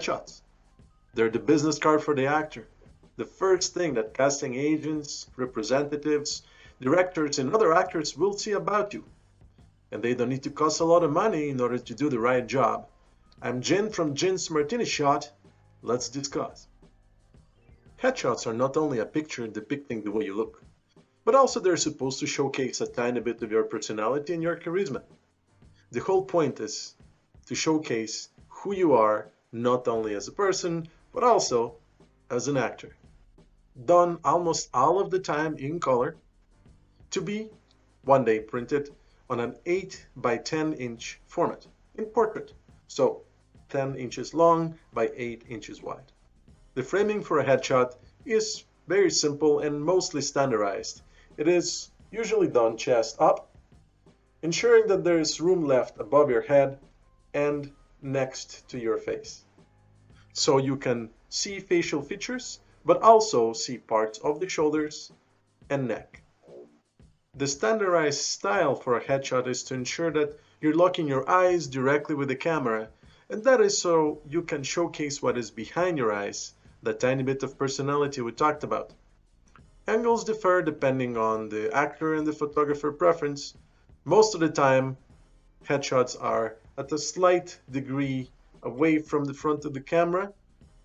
Headshots. They're the business card for the actor. The first thing that casting agents, representatives, directors, and other actors will see about you. And they don't need to cost a lot of money in order to do the right job. I'm Jin from Jin's Martini Shot. Let's discuss. Headshots are not only a picture depicting the way you look, but also they're supposed to showcase a tiny bit of your personality and your charisma. The whole point is to showcase who you are, not only as a person, but also as an actor. Done almost all of the time in color, to be one day printed on an 8 by 10 inch format in portrait, so 10 inches long by 8 inches wide. The framing for a headshot is very simple and mostly standardized. It is usually done chest up, ensuring that there is room left above your head and next to your face. So you can see facial features, but also see parts of the shoulders and neck. The standardized style for a headshot is to ensure that you're locking your eyes directly with the camera, and that is so you can showcase what is behind your eyes, the tiny bit of personality we talked about. Angles differ depending on the actor and the photographer preference. Most of the time, headshots are at a slight degree away from the front of the camera,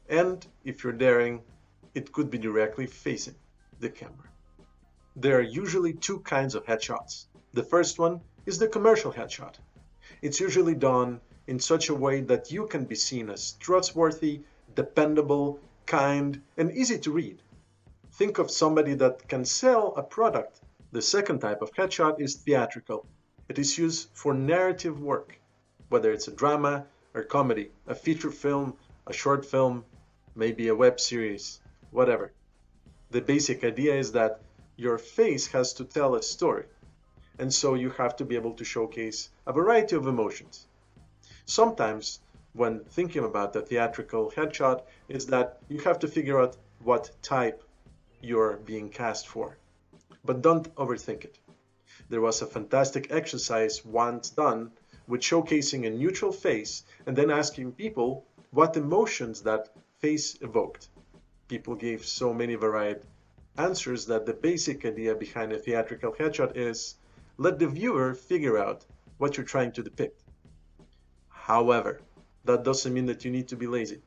and if you're daring, it could be directly facing the camera. There are usually two kinds of headshots. The first one is the commercial headshot. It's usually done in such a way that you can be seen as trustworthy, dependable, kind, and easy to read. Think of somebody that can sell a product. The second type of headshot is theatrical. It is used for narrative work, whether it's a drama or comedy, a feature film, a short film, maybe a web series, whatever. The basic idea is that your face has to tell a story, and so you have to be able to showcase a variety of emotions. Sometimes, when thinking about the theatrical headshot, is that you have to figure out what type you're being cast for. But don't overthink it. There was a fantastic exercise once done with showcasing a neutral face and then asking people what emotions that face evoked. People gave so many varied answers that the basic idea behind a theatrical headshot is let the viewer figure out what you're trying to depict. However, that doesn't mean that you need to be lazy.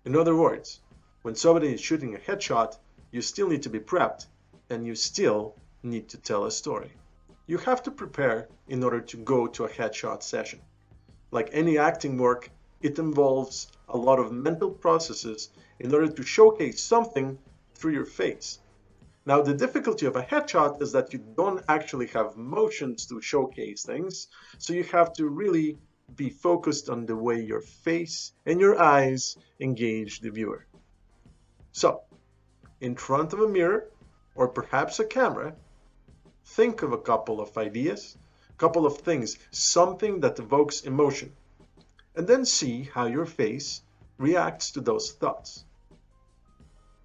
In other words, when somebody is shooting a headshot, you still need to be prepped and you still need to tell a story. You have to prepare in order to go to a headshot session. Like any acting work, it involves a lot of mental processes in order to showcase something through your face. Now, the difficulty of a headshot is that you don't actually have motions to showcase things, so you have to really be focused on the way your face and your eyes engage the viewer. So, in front of a mirror, or perhaps a camera, think of a couple of ideas, a couple of things, something that evokes emotion, and then see how your face reacts to those thoughts.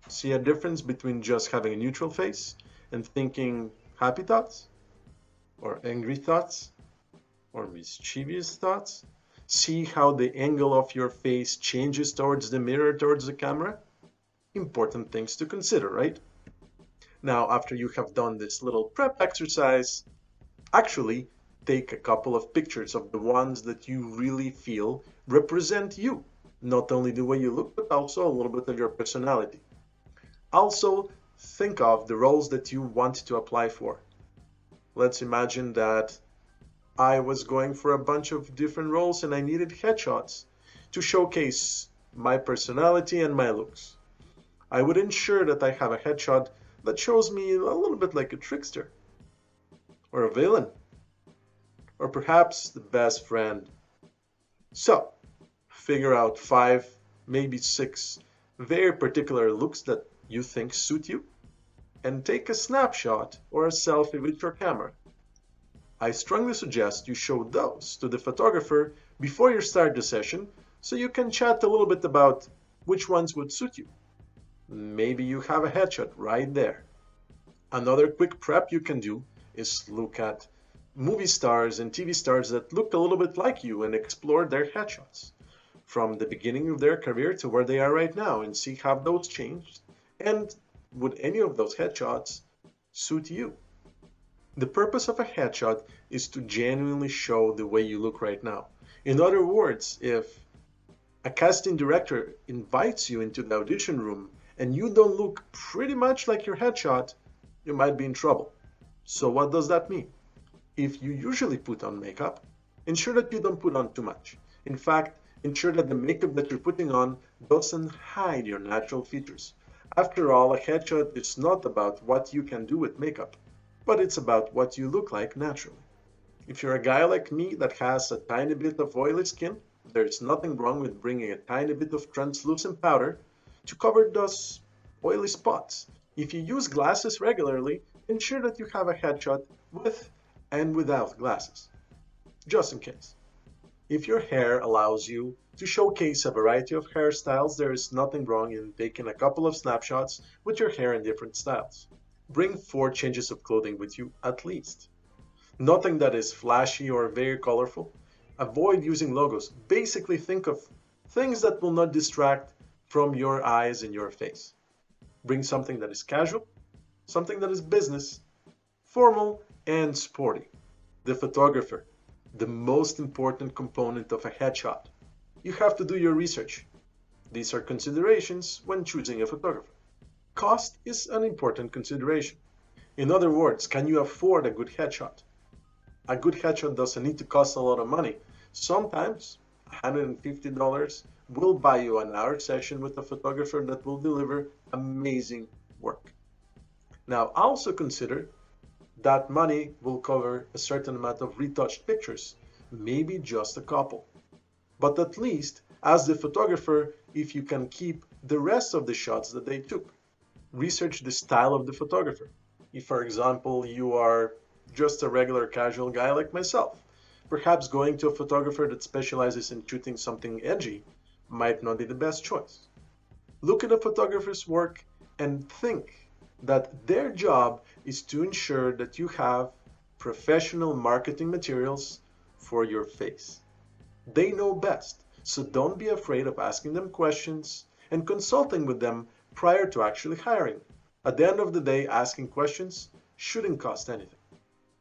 See a difference between just having a neutral face and thinking happy thoughts, or angry thoughts, or mischievous thoughts? See how the angle of your face changes towards the mirror, towards the camera? Important things to consider, right? Now, after you have done this little prep exercise, actually take a couple of pictures of the ones that you really feel represent you. Not only the way you look, but also a little bit of your personality. Also, think of the roles that you want to apply for. Let's imagine that I was going for a bunch of different roles and I needed headshots to showcase my personality and my looks. I would ensure that I have a headshot that shows me a little bit like a trickster, or a villain, or perhaps the best friend. So, figure out 5, maybe 6 very particular looks that you think suit you, and take a snapshot or a selfie with your camera. I strongly suggest you show those to the photographer before you start the session so you can chat a little bit about which ones would suit you. Maybe you have a headshot right there. Another quick prep you can do is look at movie stars and TV stars that look a little bit like you and explore their headshots. from the beginning of their career to where they are right now and see how those changed, and would any of those headshots suit you? The purpose of a headshot is to genuinely show the way you look right now. In other words, if a casting director invites you into the audition room and you don't look pretty much like your headshot, you might be in trouble. So what does that mean? If you usually put on makeup, ensure that you don't put on too much. In fact, ensure that the makeup that you're putting on doesn't hide your natural features. After all, a headshot is not about what you can do with makeup, but it's about what you look like naturally. If you're a guy like me that has a tiny bit of oily skin, there's nothing wrong with bringing a tiny bit of translucent powder to cover those oily spots. If you use glasses regularly, ensure that you have a headshot with and without glasses, just in case. If your hair allows you to showcase a variety of hairstyles, there is nothing wrong in taking a couple of snapshots with your hair in different styles. Bring 4 changes of clothing with you at least. Nothing that is flashy or very colorful. Avoid using logos. Basically, think of things that will not distract from your eyes and your face. Bring something that is casual, something that is business, formal, and sporty. The photographer, the most important component of a headshot. You have to do your research. These are considerations when choosing a photographer. Cost is an important consideration. In other words, can you afford a good headshot? A good headshot doesn't need to cost a lot of money. Sometimes $150 will buy you an hour session with a photographer that will deliver amazing work. Now, also consider that money will cover a certain amount of retouched pictures, maybe just a couple. But at least ask the photographer if you can keep the rest of the shots that they took. Research the style of the photographer. If, for example, you are just a regular casual guy like myself, perhaps going to a photographer that specializes in shooting something edgy might not be the best choice. Look at a photographer's work and think that their job is to ensure that you have professional marketing materials for your face. They know best, so don't be afraid of asking them questions and consulting with them prior to actually hiring. At the end of the day, asking questions shouldn't cost anything.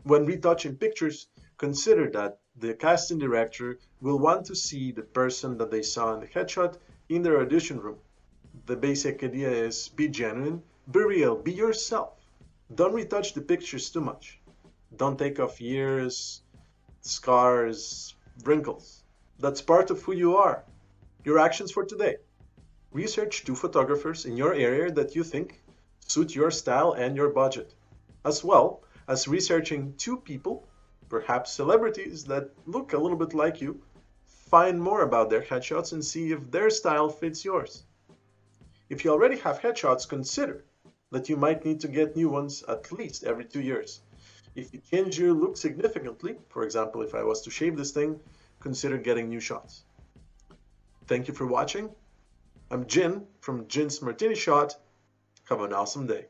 When retouching pictures, consider that the casting director will want to see the person that they saw in the headshot in their audition room. The basic idea is be genuine, be real, be yourself. Don't retouch the pictures too much. Don't take off years, scars, wrinkles. That's part of who you are. Your actions for today. Research 2 photographers in your area that you think suit your style and your budget, as well as researching 2 people, perhaps celebrities that look a little bit like you. Find more about their headshots and see if their style fits yours. If you already have headshots, consider that you might need to get new ones at least every 2 years. If you change your look significantly, for example, if I was to shave this thing, consider getting new shots. Thank you for watching. I'm Jin from Jin's Martini Shot. Have an awesome day.